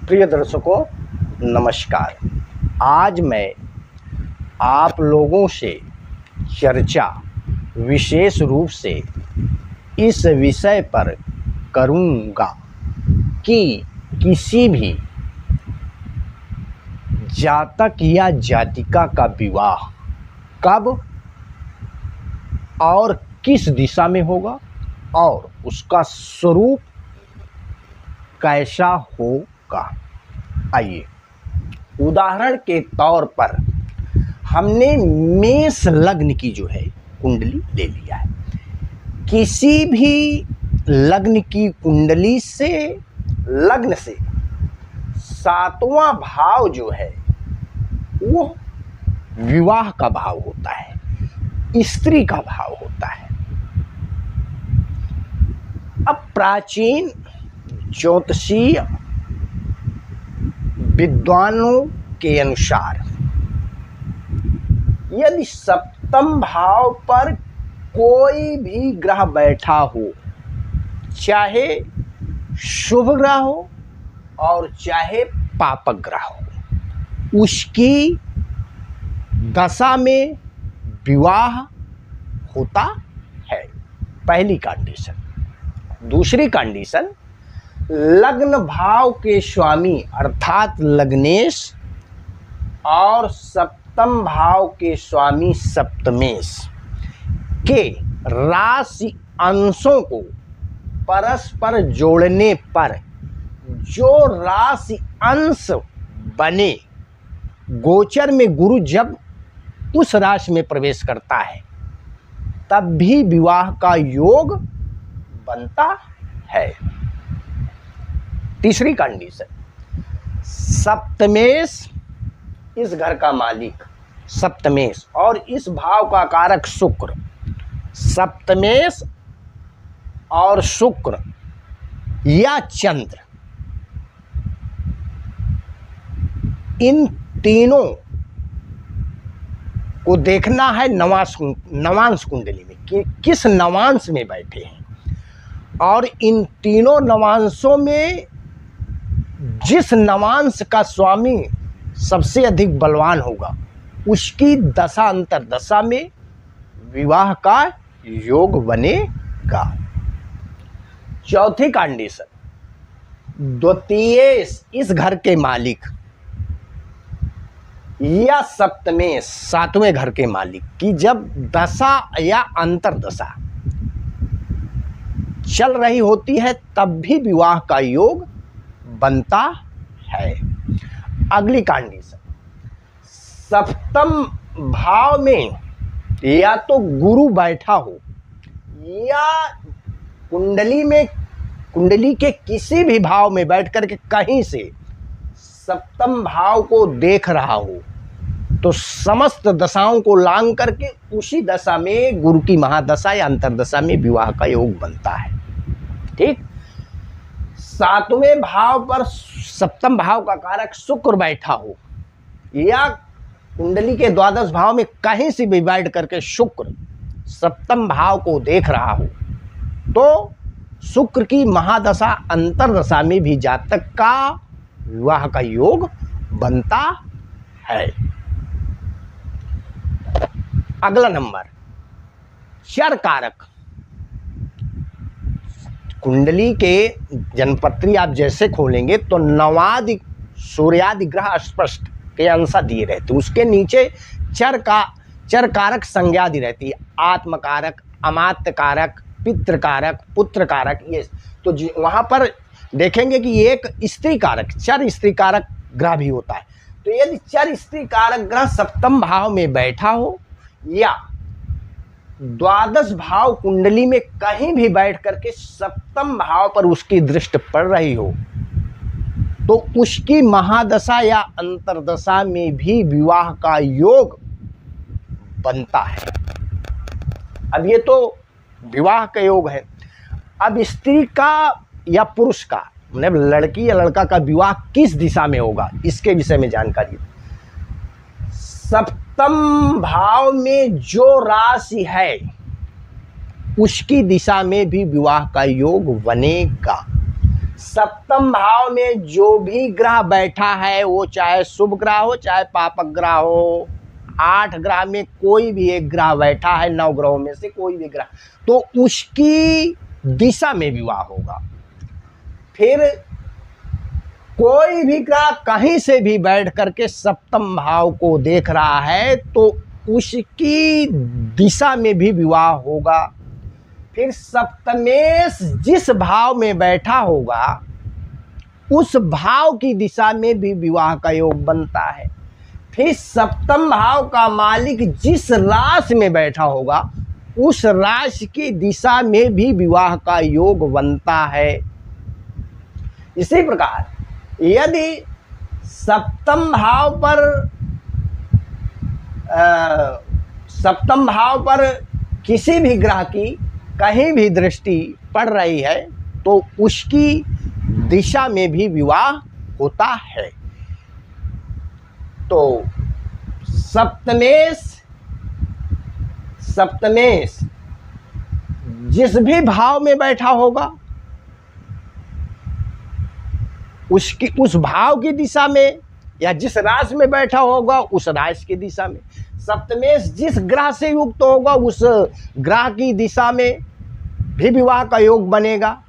प्रिय दर्शकों नमस्कार। आज मैं आप लोगों से चर्चा विशेष रूप से इस विषय पर करूंगा कि किसी भी जातक या जातिका का विवाह कब और किस दिशा में होगा और उसका स्वरूप कैसा होगा। आइए उदाहरण के तौर पर हमने मेष लग्न की जो है कुंडली ले लिया है। किसी भी लग्न की कुंडली से लग्न से सातवां भाव जो है वो विवाह का भाव होता है, स्त्री का भाव होता है। अब प्राचीन ज्योतिषीय विद्वानों के अनुसार यदि सप्तम भाव पर कोई भी ग्रह बैठा हो, चाहे शुभ ग्रह हो और चाहे पापक ग्रह हो, उसकी दशा में विवाह होता है, पहली कंडीशन। दूसरी कंडीशन, लग्न भाव के स्वामी अर्थात लग्नेश और सप्तम भाव के स्वामी सप्तमेश के राशि अंशों को परस्पर जोड़ने पर जो राशि अंश बने, गोचर में गुरु जब उस राशि में प्रवेश करता है तब भी विवाह का योग बनता है। तीसरी कंडीशन, सप्तमेश इस घर का मालिक सप्तमेश और इस भाव का कारक शुक्र, सप्तमेश और शुक्र या चंद्र, इन तीनों को देखना है नवांश कुंडली में कि किस नवांश में बैठे हैं, और इन तीनों नवांशों में जिस नवांश का स्वामी सबसे अधिक बलवान होगा उसकी दशा अंतर दशा में विवाह का योग बनेगा। चौथी कंडीशन, द्वितीय इस घर के मालिक या सप्तमेश सातवें घर के मालिक की जब दशा या अंतर दशा चल रही होती है तब भी विवाह का योग बनता है। अगली कंडीशन, सप्तम भाव में या तो गुरु बैठा हो या कुंडली के किसी भी भाव में बैठ करके कहीं से सप्तम भाव को देख रहा हो तो समस्त दशाओं को लांग करके उसी दशा में गुरु की महादशा या अंतरदशा में विवाह का योग बनता है। ठीक, सातवें भाव पर सप्तम भाव का कारक शुक्र बैठा हो या कुंडली के द्वादश भाव में कहीं से भी बैठ करके शुक्र सप्तम भाव को देख रहा हो तो शुक्र की महादशा अंतरदशा में भी जातक का विवाह का योग बनता है। अगला नंबर, चर कारक। कुंडली के जनपत्री आप जैसे खोलेंगे तो नवादि सूर्यादि ग्रह स्पष्ट के अंशा दिए रहते, उसके नीचे चर कारक संज्ञा दी रहती है, आत्मकारक, अमात्य कारक, पितृकारक, पुत्र कारक। ये तो वहाँ पर देखेंगे कि एक स्त्री कारक, चर स्त्री कारक ग्रह भी होता है। तो यदि चर स्त्री कारक ग्रह सप्तम भाव में बैठा हो या द्वादश भाव कुंडली में कहीं भी बैठ करके सप्तम भाव पर उसकी दृष्टि पड़ रही हो तो उसकी महादशा या अंतरदशा में भी विवाह का योग बनता है। अब ये तो विवाह का योग है। अब स्त्री का या पुरुष का, मतलब लड़की या लड़का का विवाह किस दिशा में होगा इसके विषय में जानकारी। सप्तम भाव में जो राशि है उसकी दिशा में भी विवाह का योग बनेगा। सप्तम भाव में जो भी ग्रह बैठा है, वो चाहे शुभ ग्रह हो चाहे पापक ग्रह हो, 8 ग्रह में कोई भी एक ग्रह बैठा है, 9 ग्रहों में से कोई भी ग्रह, तो उसकी दिशा में विवाह होगा। फिर कोई भी ग्रह कहीं से भी बैठ करके सप्तम भाव को देख रहा है तो उसकी दिशा में भी विवाह होगा। फिर सप्तमेश जिस भाव में बैठा होगा उस भाव की दिशा में भी विवाह का योग बनता है। फिर सप्तम भाव का मालिक जिस राशि में बैठा होगा उस राशि की दिशा में भी विवाह का योग बनता है। इसी प्रकार यदि सप्तम भाव पर किसी भी ग्रह की कहीं भी दृष्टि पड़ रही है तो उसकी दिशा में भी विवाह होता है। तो सप्तमेश जिस भी भाव में बैठा होगा उस भाव की दिशा में, या जिस राशि में बैठा होगा उस राशि की दिशा में। सप्तमेश जिस ग्रह से युक्त होगा उस ग्रह की दिशा में भी विवाह का योग बनेगा।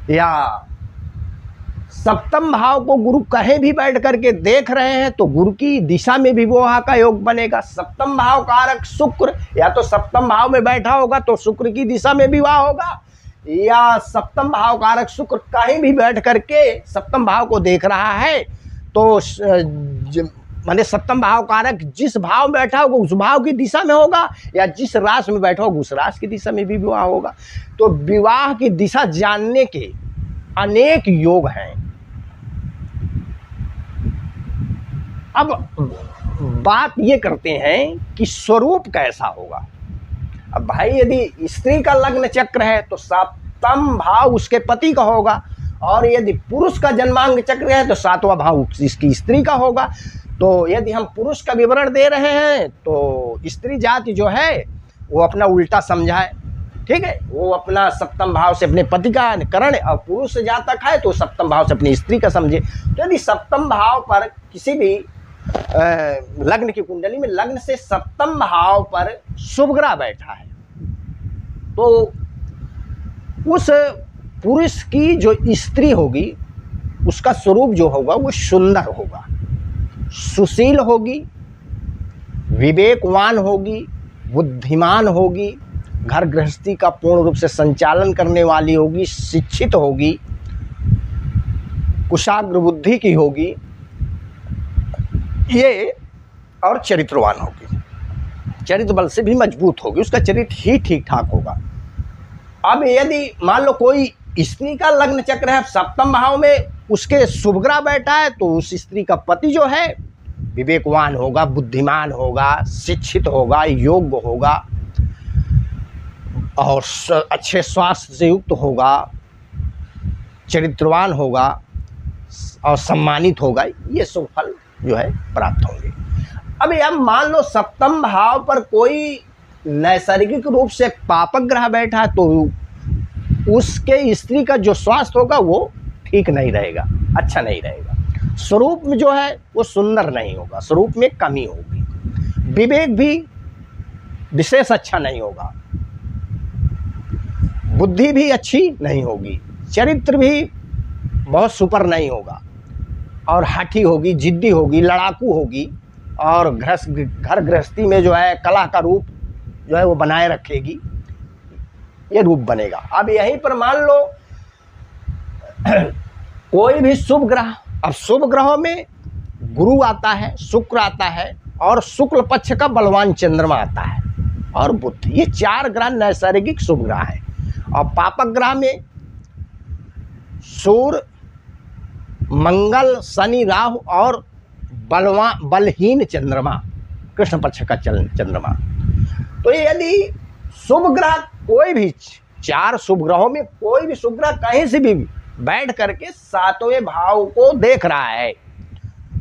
या सप्तम भाव को गुरु कहीं भी बैठ करके देख रहे हैं तो गुरु की दिशा में भी विवाह का योग बनेगा। सप्तम भाव कारक शुक्र या तो सप्तम भाव में बैठा होगा तो शुक्र की दिशा में विवाह होगा, या सप्तम भाव कारक शुक्र कहीं भी बैठ करके सप्तम भाव को देख रहा है तो माने सप्तम भाव कारक जिस भाव में बैठा होगा उस भाव की दिशा में होगा, या जिस राशि में बैठा होगा उस राशि की दिशा में भी विवाह होगा। तो विवाह की दिशा जानने के अनेक योग हैं। अब बात ये करते हैं कि स्वरूप कैसा होगा। अब भाई यदि स्त्री का लग्न चक्र है तो सप्तम भाव उसके पति का होगा, और यदि पुरुष का जन्मांग चक्र है तो 7वां भाव इसकी स्त्री का होगा। तो यदि हम पुरुष का विवरण दे रहे हैं तो स्त्री जाति जो है वो अपना उल्टा समझाए, ठीक है, वो अपना सप्तम भाव से अपने पति का करण, और पुरुष जातक है तो सप्तम भाव से अपनी स्त्री का समझे। तो यदि सप्तम भाव पर किसी भी लग्न की कुंडली में लग्न से सप्तम भाव पर शुभ ग्रह बैठा है तो उस पुरुष की जो स्त्री होगी उसका स्वरूप जो होगा वो सुंदर होगा, सुशील होगी, विवेकवान होगी, बुद्धिमान होगी, घर गृहस्थी का पूर्ण रूप से संचालन करने वाली होगी, शिक्षित होगी, कुशाग्र बुद्धि की होगी ये, और चरित्रवान होगी, चरित्र बल से भी मजबूत होगी, उसका चरित्र ही ठीक ठाक होगा। अब यदि मान लो कोई स्त्री का लग्न चक्र है सप्तम भाव में उसके शुभ ग्रह बैठा है तो उस स्त्री का पति जो है विवेकवान होगा, बुद्धिमान होगा, शिक्षित होगा, योग्य होगा और अच्छे स्वास्थ्य से युक्त होगा, चरित्रवान होगा और सम्मानित होगा, ये शुभ फल जो है प्राप्त होंगे। अब यह मान लो सप्तम भाव पर कोई नैसर्गिक रूप से पापक ग्रह बैठा है तो उसके स्त्री का जो स्वास्थ्य होगा वो ठीक नहीं रहेगा, अच्छा नहीं रहेगा, स्वरूप में जो है वो सुंदर नहीं होगा, स्वरूप में कमी होगी, विवेक भी विशेष अच्छा नहीं होगा, बुद्धि भी अच्छी नहीं होगी, चरित्र भी बहुत सुपर नहीं होगा, और हठी होगी, जिद्दी होगी, लड़ाकू होगी, और घर गृहस्थी में जो है कला का रूप जो है वो बनाए रखेगी, ये रूप बनेगा। अब यहीं पर मान लो कोई भी शुभ ग्रह, अब शुभ ग्रहों में गुरु आता है, शुक्र आता है और शुक्ल पक्ष का बलवान चंद्रमा आता है और बुध, ये 4 ग्रह नैसर्गिक शुभ ग्रह हैं। और पापक ग्रह में सूर्य, मंगल, शनि, राहु और बलहीन चंद्रमा, कृष्ण पक्ष का चंद्रमा। तो यदि शुभ ग्रह कोई भी 4 शुभ ग्रहों में कोई भी शुभ ग्रह कहीं से भी बैठ करके 7वें भाव को देख रहा है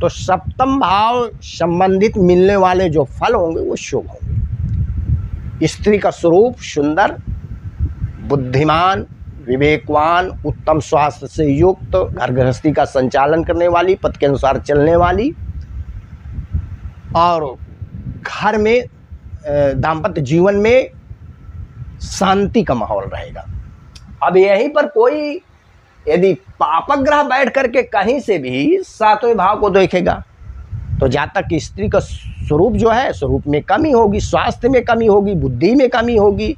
तो सप्तम भाव संबंधित मिलने वाले जो फल होंगे वो शुभ होंगे। स्त्री का स्वरूप सुंदर, बुद्धिमान, विवेकवान, उत्तम स्वास्थ्य से युक्त, घर गृहस्थी का संचालन करने वाली, पथ के अनुसार चलने वाली, और घर में दाम्पत्य जीवन में शांति का माहौल रहेगा। अब यहीं पर कोई यदि पापक ग्रह बैठ करके कहीं से भी 7वें भाव को देखेगा तो जातक की स्त्री का स्वरूप जो है, स्वरूप में कमी होगी, स्वास्थ्य में कमी होगी, बुद्धि में कमी होगी,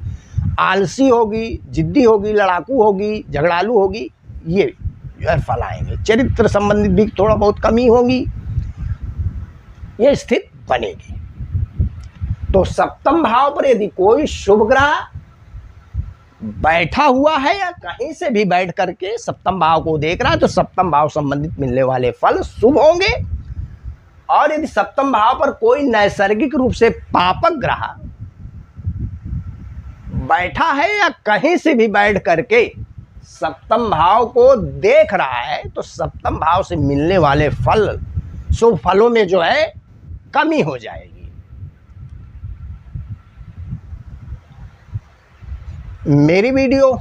आलसी होगी, जिद्दी होगी, लड़ाकू होगी, झगड़ालू होगी, ये जो है फल आएंगे। चरित्र संबंधित भी थोड़ा बहुत कमी होगी, ये स्थिति बनेगी। तो सप्तम भाव पर यदि कोई शुभ ग्रह बैठा हुआ है या कहीं से भी बैठ करके सप्तम भाव को देख रहा है तो सप्तम भाव संबंधित मिलने वाले फल शुभ होंगे। और यदि सप्तम भाव पर कोई नैसर्गिक रूप से पापक ग्रह बैठा है या कहीं से भी बैठ करके सप्तम भाव को देख रहा है तो सप्तम भाव से मिलने वाले फल, शुभ फलों में जो है कमी हो जाएगी। मेरी वीडियो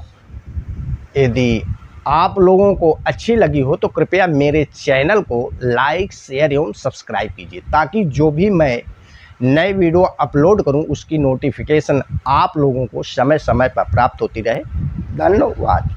यदि आप लोगों को अच्छी लगी हो तो कृपया मेरे चैनल को लाइक, शेयर एवं सब्सक्राइब कीजिए ताकि जो भी मैं नए वीडियो अपलोड करूं उसकी नोटिफिकेशन आप लोगों को समय समय पर प्राप्त होती रहे। धन्यवाद।